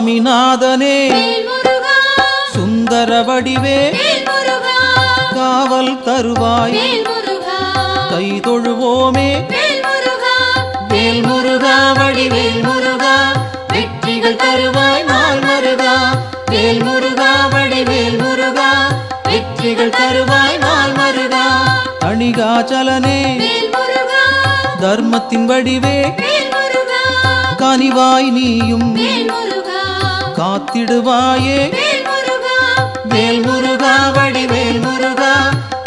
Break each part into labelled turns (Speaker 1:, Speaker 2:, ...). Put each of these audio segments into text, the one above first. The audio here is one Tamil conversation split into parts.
Speaker 1: சுவாமிநாதனே சுந்தர வடிவே காவல் தருவாய் கை தொழுவோமே வேல் முருகா வடிவேல் முருகா வெற்றிகள் தருவாய் நாள் மருகா வேல் முருகா வடிவேல் முருகா வெற்றிகள் தருவாய் நாள் மருகா அணிகாச்சலனே தர்மத்தின் வடிவே கனிவாய் நீயும் காத்திடுவாயே வேல் முருகா வடிவேல் முருகா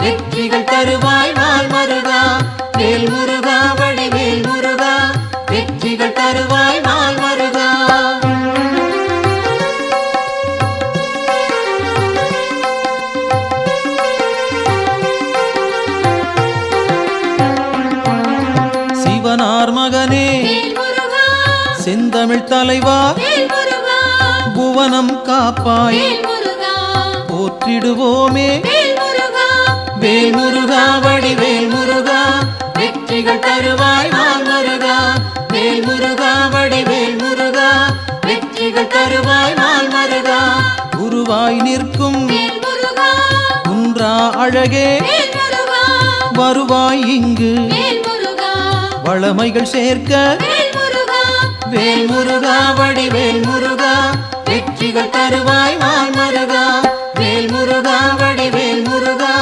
Speaker 1: வெற்றிகள் தருவாய் நாள் மருகா வேல் முருகா வடிவேல் முருகா வெற்றிகள் தருவாய் நாள் மருகா சிவனார் மகனே செந்தமிழ் தலைவா புவனம் காப்பாய் போற்றிடுவோமே வேல் முருகா வடிவேல் முருகா வெற்றிகள் தருவாய் நாள் மருகா வேல் முருகா வடிவேல் முருகா வெற்றிகள் தருவாய் நாள் மருகா குருவாய் நிற்கும் குன்றா அழகே வருவாய் இங்கு வளமைகள் சேர்க்க வேல் முருகா வடிவேல் முருகா வெற்றிகள் தருவாய் நாள் மருகா வேல் முருகா வடிவேல் முருகா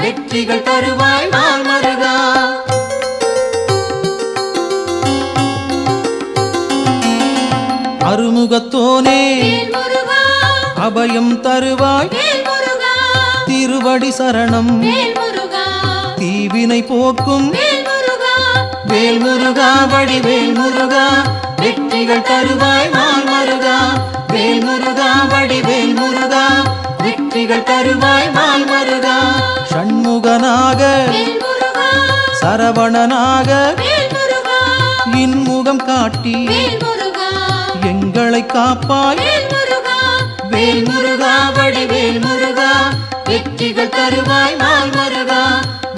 Speaker 1: வெற்றிகள் தருவாய் நாள் மருகா அருமுகத்தோனே அபயம் தருவாய் திருவடி சரணம் தீவினை போக்கும் வேல் முருகா வடிவேல் முருகா வெற்றிகள் தருவாய் நாள் மருகா வேல் முருகா வடிவேல் முருகா வெற்றிகள் தருவாய் நாள் மருகா ஷண்முகனாக சரவணனாக இன்முகம் காட்டி எங்களை காப்பாய் வேல் முருகா வடிவேல் முருகா வெற்றிகள் தருவாய் நாள் மருகா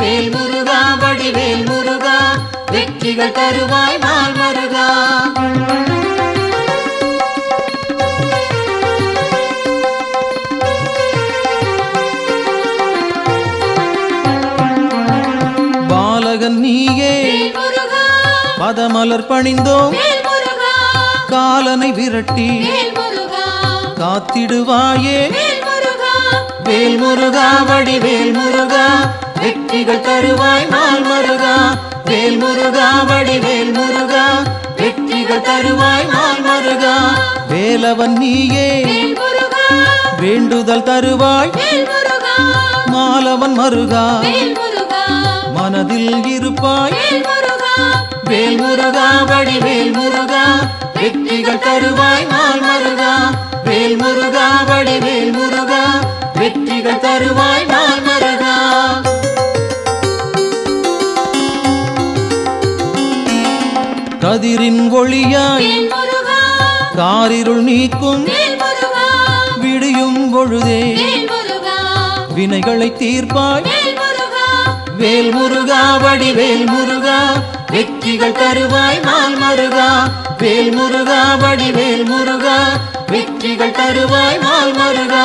Speaker 1: வேல் முருகா வடிவேல் முருகா வெற்றிகள் தருவாய் நாள் மருகா பாலகன் நீயே பதமலர் பணிந்தோம் காலனை விரட்டி காத்திடுவாயே வேல் முருகா வடிவேல் முருகா வெற்றிகள் தருவாய் நாள் மருகா வேல் முருகா வடிவேல் முருகா வெற்றிகள் தருவாய் நாள் மருகா வேலவன் நீயே வேண்டுதல் தருவாய் மாலவன் மருகா மனதில் இருப்பாய் வேல் முருகா வடிவேல் முருகா வெற்றிகள் தருவாய் நாள் மருகா வேல் முருகா வடிவேல் முருகா வெற்றிகள் தருவாய் நாள் மருகா கதிரின் ஒளியாய் காரிருள் நீக்கும் விடியும் பொழுதே வினைகளை தீர்ப்பாய் வேல் முருகா வடிவேல் முருகா வெற்றிகள் தருவாய் நாள் மருகா வேல் முருகா வடிவேல் முருகா வெற்றிகள் தருவாய் நாள் மருகா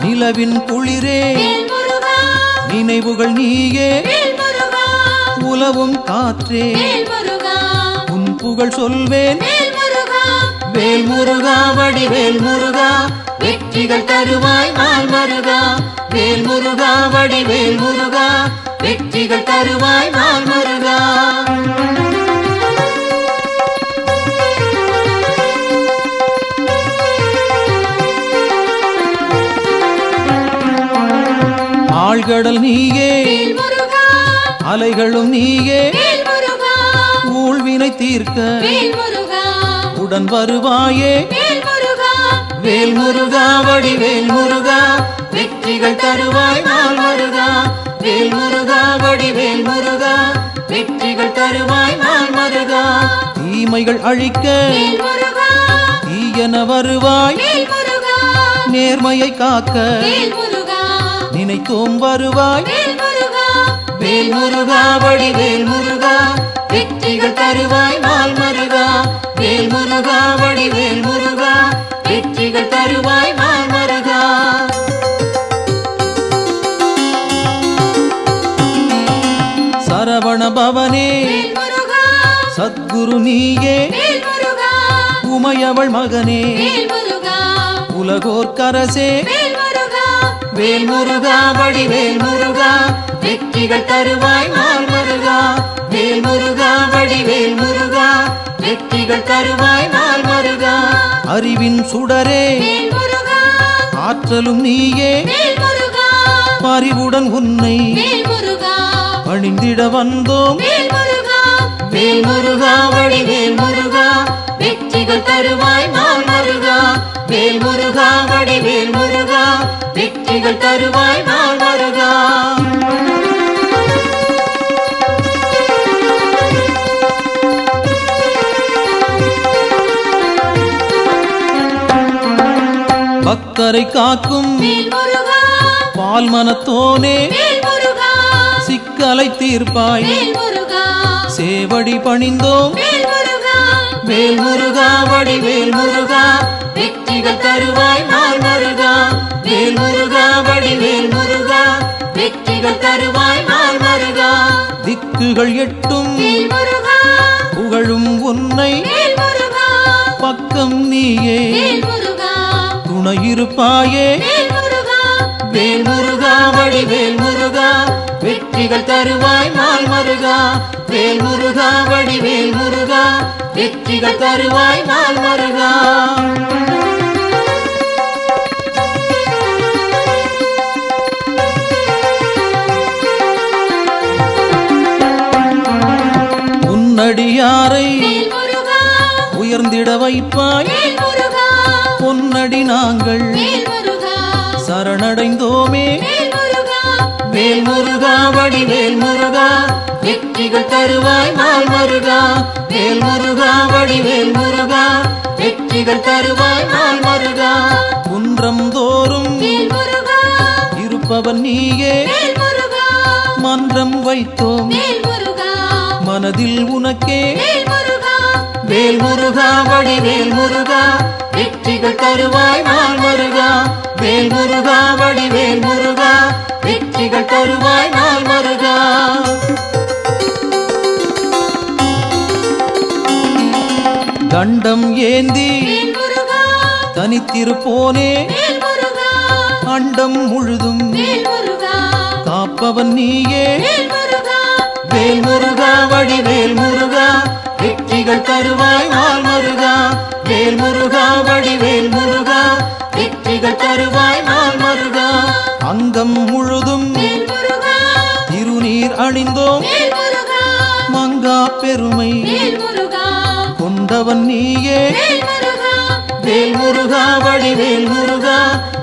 Speaker 1: நிலவின் குளிரே நினைவுகள் நீயே உலவும் காற்றே உன் புகழ் சொல்வேன் வேல் முருகா வடிவேல் முருகா வெற்றிகள் தருவாய் நாள் மருகா வேல் முருகா வடிவேல் முருகா வெற்றிகள் தருவாய் நாள் மருகா ஆழ்கடல் நீயே அலைகளும் நீயே ஊழ்வினை தீர்க்க உடன் வருவாயே வேல் முருகா வடிவேல் முருகா வெற்றிகள் தருவாய் நாள் மருகா வேல் முருகா வடிவேல் முருகா வெற்றிகள் தருவாய் நாள் மருகா தீமைகள் அழிக்க தீயன வருவாய் நேர்மையை காக்க நினைத்தோம் வருவாய் வேல் முருகா வடிவேல் முருகா வெற்றிகள் தருவாய் நாள் மருகா வேல் முருகா வடிவேல் முருகா வெற்றிகள் வெற்றிகள் தருவாய் நாள் மருகா. சரவண பவனே சத்குரு நீயே உமையவள் மகனே உலகோர்க்கரசே வேல் முருகா வடிவேல் முருகா வெற்றிகள் தருவாய் நாள் மருகா. வேல் முருகா வடிவேல் முருகா வெற்றிகள் தருவாய் நாள் மருகா. அறிவின் சுடரே ஆற்றலும் நீயே பரிவுடன் உன்னை பணிந்திட வந்தோம். வேல் முருகா வடிவேல் முருகா வெற்றிகள் தருவாய் நாள் மருகா. வேல் முருகா வடிவேல் முருகா வெற்றிகள் தருவாய் நாள் மருகா. பக்தரை காக்கும் பால் மனத்தோனே சிக்கலை தீர்ப்பாய் சேவடி பணிந்தோம். வேல் முருகா வடிவேல் முருகா வெற்றிகள் தருவாய் நாள் மருகா. வேல் முருகா வடிவேல் முருகா வெற்றிகள் தருவாய் நாள் மருகா. திக்குகள் எட்டும் புகழும் உன்னை பக்கம் நீயே துணையிருப்பாயே. வேல் முருகா வடிவேல் முருகா வெற்றிகள் தருவாய் நாள் மருகா. வேல் முருகா வடிவேல் முருகா வெற்றிகள் தருவாய் நாள் மருகா. உன்னடியாரை உயர்ந்திட வைப்பாய் பொன்னடி நாங்கள் சரணடைந்தோமே. வேல் முருகா வடிவேல் முருகா வெற்றிகள் தருவாய் நாள் மருகா. வேல் முருகா வடிவேல் முருகா வெற்றிகள் தருவாய் நாள் மருகா. குன்றம் தோறும் இருப்பவன் நீயே மன்றம் வைத்தோம் மனதில் உனக்கே. வேல் முருகா வடிவேல் முருகா வெற்றிகள் தருவாய் நாள் மருகா. வேல் முருகா வடிவேல் முருகா வெற்றிகள் தருவாய் நாள் மருகா. தண்டம் ஏந்தி தனித்திருப்போனே அண்டம் முழுதும் காப்பவன் நீயே. வேல் முருகா வடிவேல் முருகா வெற்றிகள் தருவாய் நாள் மருகா. வேல் முருகா வடிவேல் முருகா வெற்றிகள் தருவாய் நாள் மருகா. அங்கம் முழுதும் திருநீர் அணிந்தோம் மங்கா பெருமை கொண்டவன் நீயே. வேல் முருகா வடிவேல் முருகா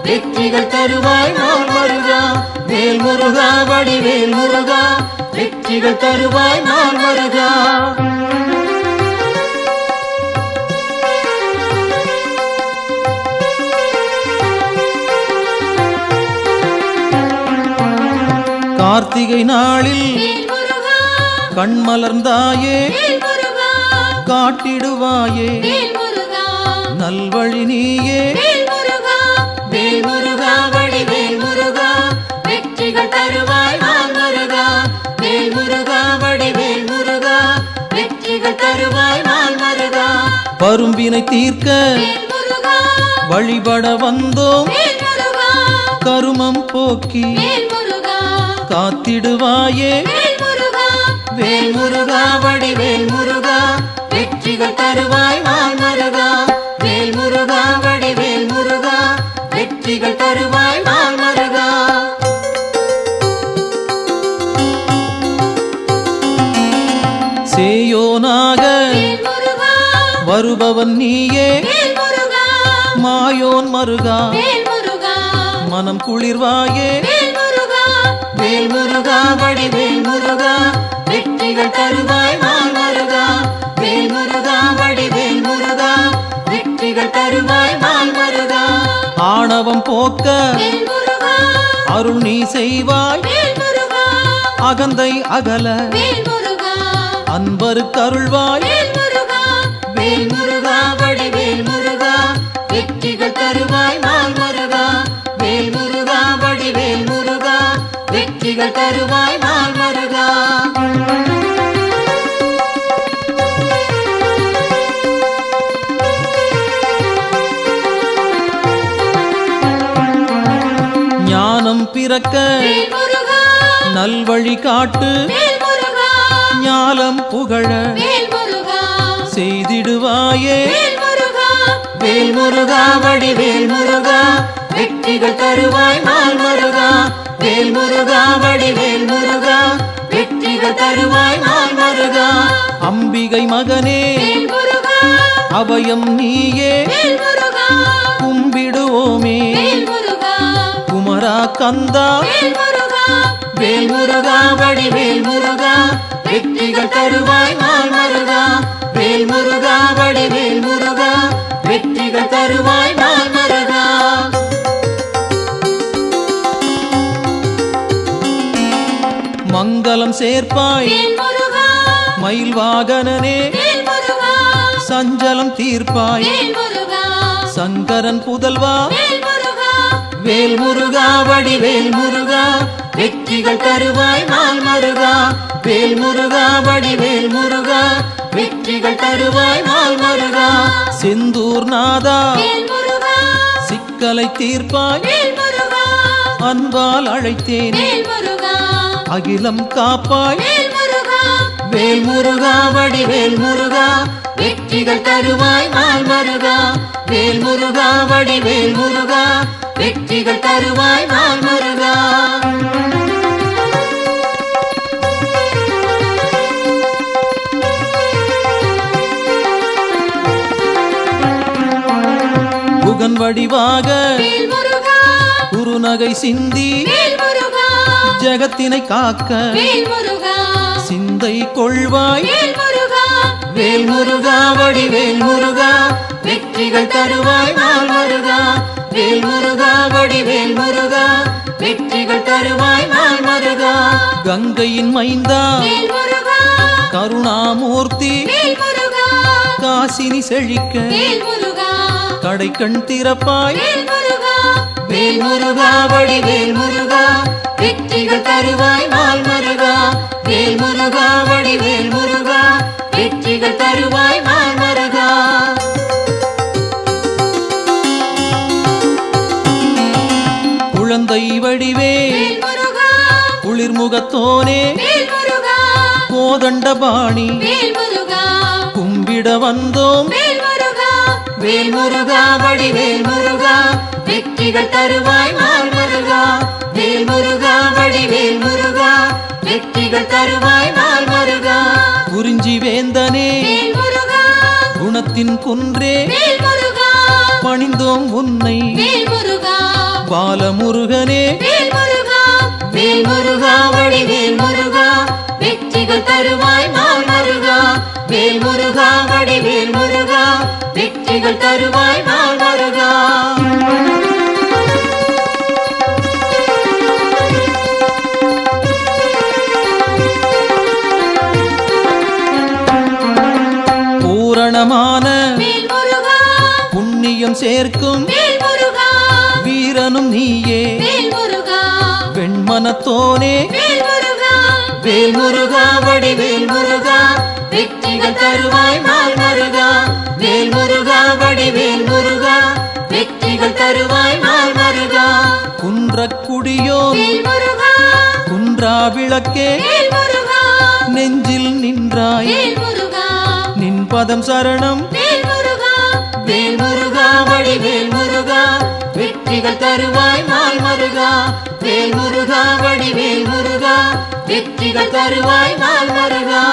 Speaker 1: வெற்றிகள் தருவாய் நாள் மருகா. வேல் முருகா வடிவேல் முருகா வெற்றிகள் தருவாய் நாள் மருகா. கார்த்திகை நாளில் கண்மலர்ந்தாயே காட்டிடுவாயே நல்வழி நீயே. வேல் முருகா வடிவேல் முருகா வெற்றிகள் தருவாய் நாள் மருகா. வேல் முருகா வடிவேல் முருகா வெற்றிகள் தருவாய் நாள் மருகா. பரும்பினை தீர்க்க வழிபட வந்தோம் கருமம் போக்கி காத்திடுவாயே. வேல் முருகா வடிவேல் முருகா வெற்றிகள் தருவாய் நாள் மருகா. வேல் முருகா வடிவேல் முருகா வெற்றிகள் தருவாய் நாள் மருகா. சேயோனாக வருபவன் நீயே மாயோன் மருகா மனம் குளிர்வாயே. வேல் முருகா வடிவேல் முருகா வெற்றிகள் தருவாய் நாள் மருகா. வேல் முருகா வடிவேல் முருகா வெற்றிகள் தருவாய் நாள் மருகா. ஆணவம் போக்க அருள் நீ செய்வாய் அகந்தை அகல அன்பருக்கு அருள்வாய். வேல் முருகா வடிவேல் முருகா வெற்றிகள் தருவாய் நாள் முருகா வேல் முருகா வடிவேல் முருகா வெற்றிகள் தருவாய் நாள் முருகா ஞானம் பிறக்க நல்வழி காட்டு ஞானம் புகழ செய்திடுவாயே வேல் முருகா வடிவேல் முருகா வெற்றிகள் தருவாய் நாள் முருகா வேல் முருகா வடிவேல் முருகா வெற்றிகள் தருவாய் நாள் முருகா அம்பிகை மகனே அபயம் நீயே கும்பிடுவோமே குமரா கந்தா வேல் முருகா வடிவேல் முருகா வெற்றிகள் தருவாய் நாள் முருகா வேல் முருகா வடிவேல் முருகா வெற்றிகள் தருவாய் நாள் முருகா மங்களம் சேர்ப்பாய் மயில் வாகனனே சஞ்சலம் தீர்ப்பாய் சங்கரன் புதல்வா வேல் முருகா வடிவேல் முருகா வெற்றிகள் தருவாய் நாள் முருகா வேல் முருகா வடிவேல் முருகா வெற்றிகள் தருவாய் நாள் முருகா செந்தூர் நாதா சிக்கலை தீர்ப்பாய் அன்பால் அழைத்தேன் அகிலம் காப்பாய் வேல் முருகா வடிவேல் முருகா வெற்றிகள் தருவாய் நாள் முருகா வேல் முருகா வடிவேல் முருகா வெற்றிகள் தருவாய் நாள் முருகா புகன் வடிவாக குறுநகை சிந்தி ஜகத்தினை காக்க சிந்தை கொள்வாய் வேல் முருகா வடிவேல் முருகா வெற்றிகள் தருவாய் நாள் முருகா வேல் முருகா வடிவேல் முருகா வெற்றிகள் தருவாய் நாள் முருகா கங்கையின் மைந்தா கருணாமூர்த்தி காசினி செழிக்க கடை கண் திறப்பாய் வேல் முருகா வடிவேல் முருகா வெற்றிகள் தருவாய் நாள் முருகா வேல் முருகா வடிவேல் முருகா வெற்றிகள் தருவாய் நாள் முருகா குழந்தை வடிவே குளிர்முகத்தோனே கோதண்டபாணி கும்பிட வந்தோம் வேல் முருகா வடிவேல் முருகா வெற்றிகள் தருவாய் நாள் முருகா வேல் முருகா வடிவேல் முருகா வெற்றிகள் தருவாய் நாள் முருகா குறிஞ்சி வேந்தனே குணத்தின் குன்றே பணிந்தோம் உன்னை பாலமுருகனே வேல் முருகா வடிவேல் முருகா வெற்றிகள் தருவாய் நாள் முருகா வேல் முருகா வடிவேல் முருகா வெற்றிகள் தருவாய் நாள் முருகா பூரணமான புண்ணியம் சேர்க்கும் வீரனும் நீயே வெண்மனத்தோனே வேல் முருகா வடிவேல் முருகா வெற்றிகள் தருவாய் நாள் முருகா வேல் முருகா வடிவேல் முருகா வெற்றிகள் தருவாய் நாள் முருகா குன்றக்குடியோ குன்றா விளக்கே நெஞ்சில் நின்றாய் நின் பதம் சரணம் வேல் முருகா வடிவேல் முருகா வெற்றிகள் தருவாய் நாள் முருகா வேல் முருகா வடிவேல் முருகா வெற்றிகள் தருவாய் நாள் முருகா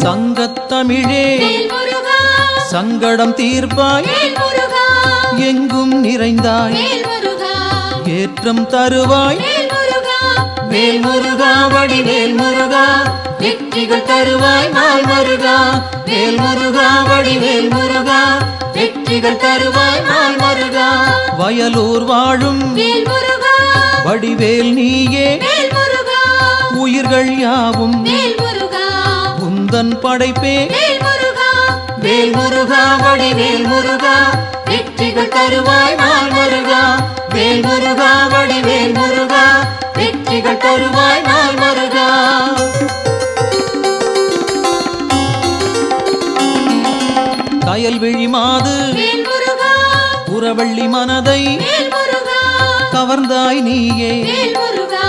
Speaker 1: சங்கத்தமிழே சங்கடம் தீர்ப்பாய் எங்கும் நிறைந்தாய் ஏற்றம் தருவாய் வேல் முருகா வடிவேல் முருகா வெற்றிகள் தருவாய் நாள் முருகா வேல் முருகா வடிவேல் முருகா வெற்றிகள் தருவாய் நாள் முருகா வயலூர் வாழும்
Speaker 2: வடிவேல் நீயே
Speaker 1: வேல் முருகா
Speaker 2: உயிர்கள் யாவும்
Speaker 1: வேல் முருகா
Speaker 2: உந்தன் படைப்பே
Speaker 1: வேல் முருகா
Speaker 2: வேல் முருகா வடிவேல் முருகா
Speaker 1: வெற்றிகள் தருவாய் நாள் முருகா
Speaker 2: வேல் முருகா வடிவேல் முருகா
Speaker 1: வெற்றிகள் தருவாய் நாள் முருகா
Speaker 2: கயல்விழி மாது
Speaker 1: வேல் முருகா
Speaker 2: புறவள்ளி மனதை
Speaker 1: வேல் முருகா
Speaker 2: கவர்ந்தாய் நீயே
Speaker 1: வேல் முருகா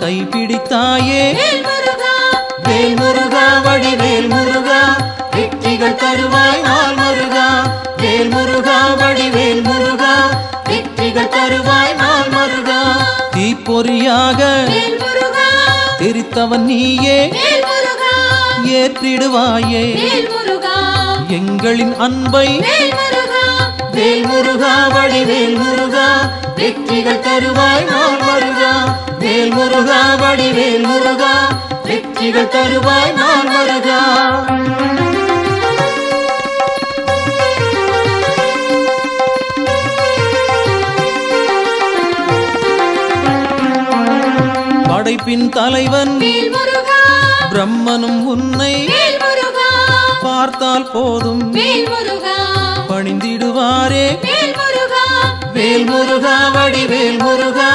Speaker 2: கைப்பிடித்தாயே
Speaker 1: வேல் முருகா
Speaker 2: வேல் முருகா வடிவேல் முருகா
Speaker 1: வெற்றிகள் தருவாய் நாள் முருகா
Speaker 2: வேல் முருகா வடிவேல் முருகா
Speaker 1: வெற்றிகள் தருவாய் நாள் முருகா
Speaker 2: தீப்பொறியாக
Speaker 1: வேல் முருகா
Speaker 2: தெரித்தவன் நீயே
Speaker 1: வேல் முருகா
Speaker 2: ஏற்றிடுவாயே
Speaker 1: வேல் முருகா
Speaker 2: எங்களின் அன்பை
Speaker 1: வேல் முருகா
Speaker 2: வேல் முருகா வடிவேல் முருகா
Speaker 1: வெற்றிகள் தருவாய் நாள் முருகா
Speaker 2: வேல் முருகா வடிவேல் முருகா
Speaker 1: வெற்றிகள் தருவாய் நாள் முருகா
Speaker 2: படைப்பின் தலைவன்
Speaker 1: வேல் முருகா
Speaker 2: பிரம்மனும் உன்னை
Speaker 1: வேல் முருகா
Speaker 2: பார்த்தால் போதும்
Speaker 1: வேல் முருகா
Speaker 2: பணிந்திடுவாரே
Speaker 1: வேல் முருகா
Speaker 2: வேல் முருகா வடிவேல் முருகா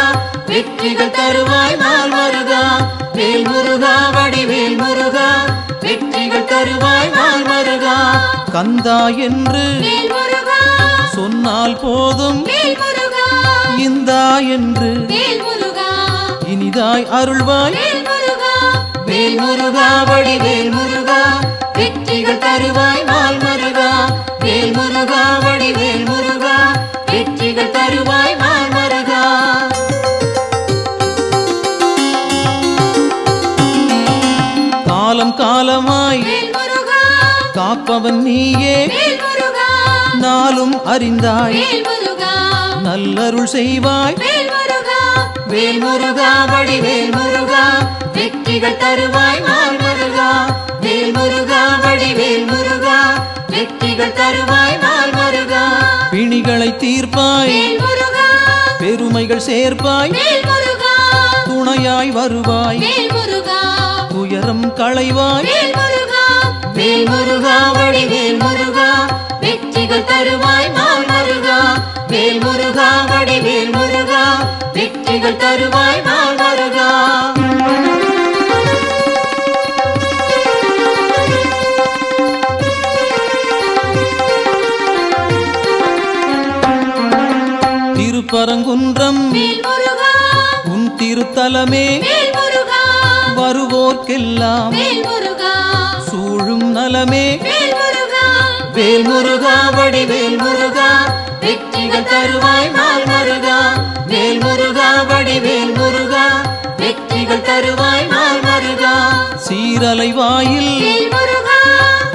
Speaker 1: வெற்றிகள் தருவாய் நாள் முருகா
Speaker 2: வேல் முருகா வடிவேல் முருகா
Speaker 1: வெற்றிகள் தருவாய் நாள் முருகா
Speaker 2: கந்தா என்று
Speaker 1: வேல் முருகா
Speaker 2: சொன்னால் போதும்
Speaker 1: வேல் முருகா
Speaker 2: இந்தா என்று
Speaker 1: வேல் முருகா
Speaker 2: இனிதாய் அருள்வாய்
Speaker 1: வேல் முருகா
Speaker 2: வேல் முருகா வடிவேல் முருகா
Speaker 1: வெற்றிகள் தருவாய் நாள் முருகா
Speaker 2: வேல் முருகா வடிவேல் முருகா
Speaker 1: வெற்றிகள் தருவாய் நாள் முருகா
Speaker 2: காலம் காலமாய்
Speaker 1: வேல் முருகா
Speaker 2: காப்பவன் நீயே
Speaker 1: வேல் முருகா
Speaker 2: நாளும் அறிந்தாய்
Speaker 1: வேல் முருகா
Speaker 2: நல்லருள் செய்வாய்
Speaker 1: வேல் முருகா
Speaker 2: வேல் முருகா வடிவேல் முருகா
Speaker 1: வெற்றிகள் தருவாய் நாள் முருகா
Speaker 2: வேல் முருகா வடிவேல் முருகா
Speaker 1: வெற்றிகள் தருவாய் நாள் முருகா
Speaker 2: பிணிகளை தீர்ப்பாய்
Speaker 1: வேல் முருகா
Speaker 2: பெருமைகள் சேர்ப்பாய்
Speaker 1: வேல் முருகா
Speaker 2: துணையாய் வருவாய்
Speaker 1: வேல் முருகா
Speaker 2: துயரம் களைவாய்
Speaker 1: வேல் முருகா
Speaker 2: வேல் முருகா வடிவேல் முருகா
Speaker 1: வெற்றிகள் தருவாய் நாள் முருகா
Speaker 2: வேல் முருகா வடிவேல் முருகா
Speaker 1: வெற்றிகள் தருவாய் நாள் முருகா
Speaker 2: திருப்பரங்குன்றம்
Speaker 1: வேல் முருகா
Speaker 2: உன் திருத்தலமே
Speaker 1: வேல் முருகா
Speaker 2: வருவோர்க்கெல்லாம்
Speaker 1: வேல் முருகா
Speaker 2: சூழும் நலமே
Speaker 1: வேல் முருகா
Speaker 2: வேல் முருகா வடிவேல் முருகா
Speaker 1: வெற்றிகள் தருவாய் நாள் முருகா
Speaker 2: வேல் முருகா வடிவேல் முருகா
Speaker 1: வெற்றிகள் தருவாய் நாள் முருகா
Speaker 2: சீரலை வாயில்
Speaker 1: வேல் முருகா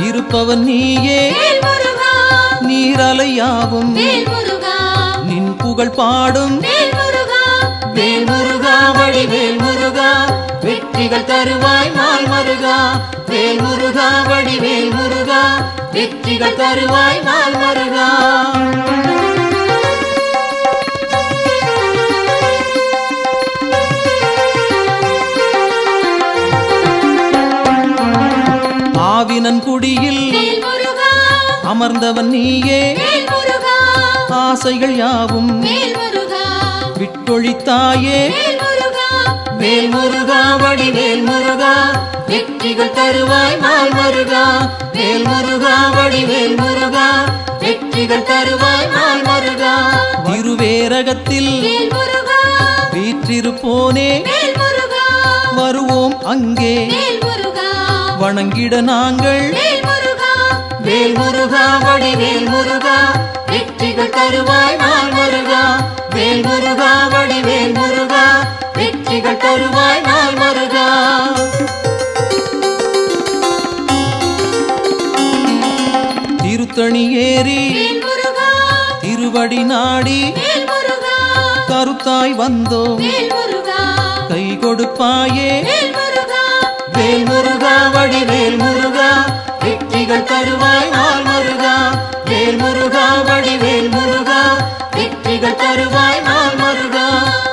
Speaker 2: இருப்பவன் நீயே
Speaker 1: வேல் முருகா
Speaker 2: நீரலையாவும்
Speaker 1: வேல் முருகா
Speaker 2: நின் புகழ் பாடும்
Speaker 1: வேல் முருகா
Speaker 2: வேல் முருகா வடிவேல் முருகா
Speaker 1: வெற்றிகள் தருவாய் நாள் முருகா
Speaker 2: வேல் முருகா வடிவேல் முருகா
Speaker 1: வெற்றிகள் தருவாய் நாள் முருகா
Speaker 2: ஆவினன் குடியில்
Speaker 1: வேல் முருகா
Speaker 2: அமர்ந்தவன் நீயே
Speaker 1: வேல் முருகா
Speaker 2: ஆசைகள் யாவும்
Speaker 1: வேல் முருகா
Speaker 2: விட்டொழித்தாயே
Speaker 1: வேல் முருகா
Speaker 2: வேல் முருகா வடிவேல் முருகா
Speaker 1: வெற்றிகள் தருவாய் நாள் முருகா
Speaker 2: வேல் முருகா வடிவேல் முருகா
Speaker 1: வெற்றிகள் தருவாய் நாள் முருகா
Speaker 2: திருவேரகத்தில்
Speaker 1: வேல் முருகா
Speaker 2: வீற்றிருப்போனே
Speaker 1: வேல் முருகா
Speaker 2: வருவோம் அங்கே
Speaker 1: வேல் முருகா
Speaker 2: வணங்கிட நாங்கள்
Speaker 1: வேல் முருகா
Speaker 2: வேல் முருகா வடிவேல் முருகா
Speaker 1: வெற்றிகள் தருவாய் நாள் முருகா
Speaker 2: வேல் முருகா வடிவேல் முருகா
Speaker 1: வெற்றிகள் தருவாய் நாள் முருகா
Speaker 2: திருத்தணி ஏறி
Speaker 1: வேல் முருகா
Speaker 2: திருவடி நாடி
Speaker 1: வேல் முருகா
Speaker 2: கருத்தாய் வந்தோம்
Speaker 1: வேல் முருகா
Speaker 2: கை கொடுப்பாயே
Speaker 1: வேல் முருகா
Speaker 2: வேல் முருகா வடிவேல் முருகா
Speaker 1: வெற்றிகள் தருவாய் நாள் முருகா
Speaker 2: வேல் முருகா வடிவேல் முருகா
Speaker 1: வெற்றிகள் தருவாய் நாள் முருகா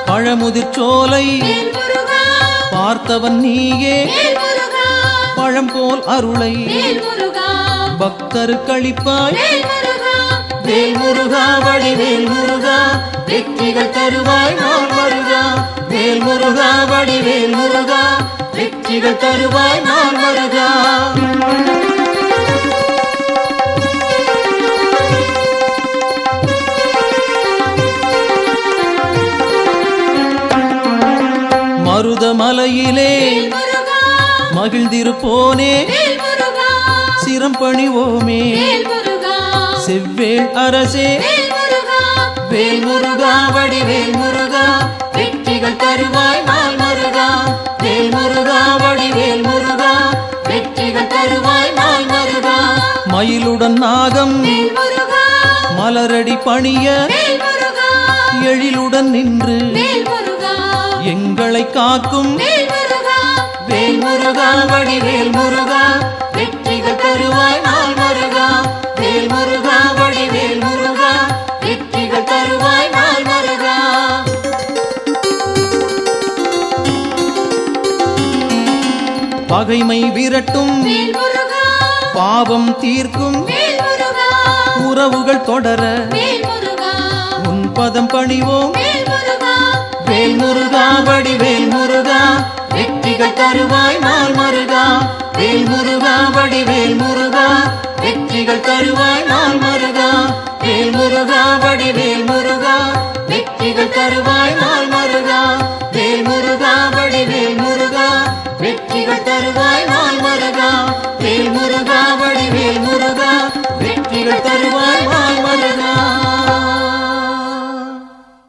Speaker 2: பழமுதிர் பழமுதிர்ச்சோலை
Speaker 1: வேல் முருகா
Speaker 2: பார்த்தவன் நீயே
Speaker 1: வேல் முருகா
Speaker 2: பழம்போல் அருளை
Speaker 1: வேல் முருகா
Speaker 2: பக்தருக்களிப்பாய்
Speaker 1: வேல் முருகா
Speaker 2: வேல் முருகா வடிவேல் முருகா வெற்றிகள் தருவாய் நாள் முருகா வேல் முருகா வடிவேல் முருகா வெற்றிகள் தருவாய் நாள் முருகா மருதமலையிலே
Speaker 1: வேல் முருகா
Speaker 2: மகிழ்ந்திருப்போனே
Speaker 1: வேல் முருகா
Speaker 2: சிரம் பணிவோமே
Speaker 1: வேல் முருகா
Speaker 2: செவ்வேள் அரசே
Speaker 1: வேல் முருகா
Speaker 2: வேல் முருகா வடிவேல் முருகா வெற்றிகள் தருவாய் நாள் முருகா வேல் முருகா வடிவேல் முருகா வெற்றிகள் தருவாய் நாள் முருகா மயிலுடன் நாகம்
Speaker 1: வேல் முருகா
Speaker 2: மலரடி பணிய
Speaker 1: வேல் முருகா
Speaker 2: எழிலுடன் நின்று
Speaker 1: வேல் முருகா
Speaker 2: எங்களை காக்கும்
Speaker 1: வேல் முருகா
Speaker 2: வேல் முருகா வடிவேல் முருகா வெற்றிகள் தருவாய் நாள் முருகா வேல் முருகா வடிவேல் முருகா வெற்றிகள் தருவாய் நாள் முருகா பகைமை விரட்டும்
Speaker 1: வேல் முருகா
Speaker 2: பாவம் தீர்க்கும்
Speaker 1: வேல் முருகா
Speaker 2: உறவுகள் தொடர
Speaker 1: வேல் முருகா
Speaker 2: உன் பதம் பணிவோம்
Speaker 1: வேல் முருகா
Speaker 2: வேல் முருகா வடிவேல் முருகா வெற்றிகள் தருவாய் நாள் முருகா வேல் முருகா வடிவேல் முருகா வெற்றிகள் தருவாய் நாள் முருகா வேல் முருகா வடிவேல் முருகா வெற்றிகள் தருவாய் நாள் முருகா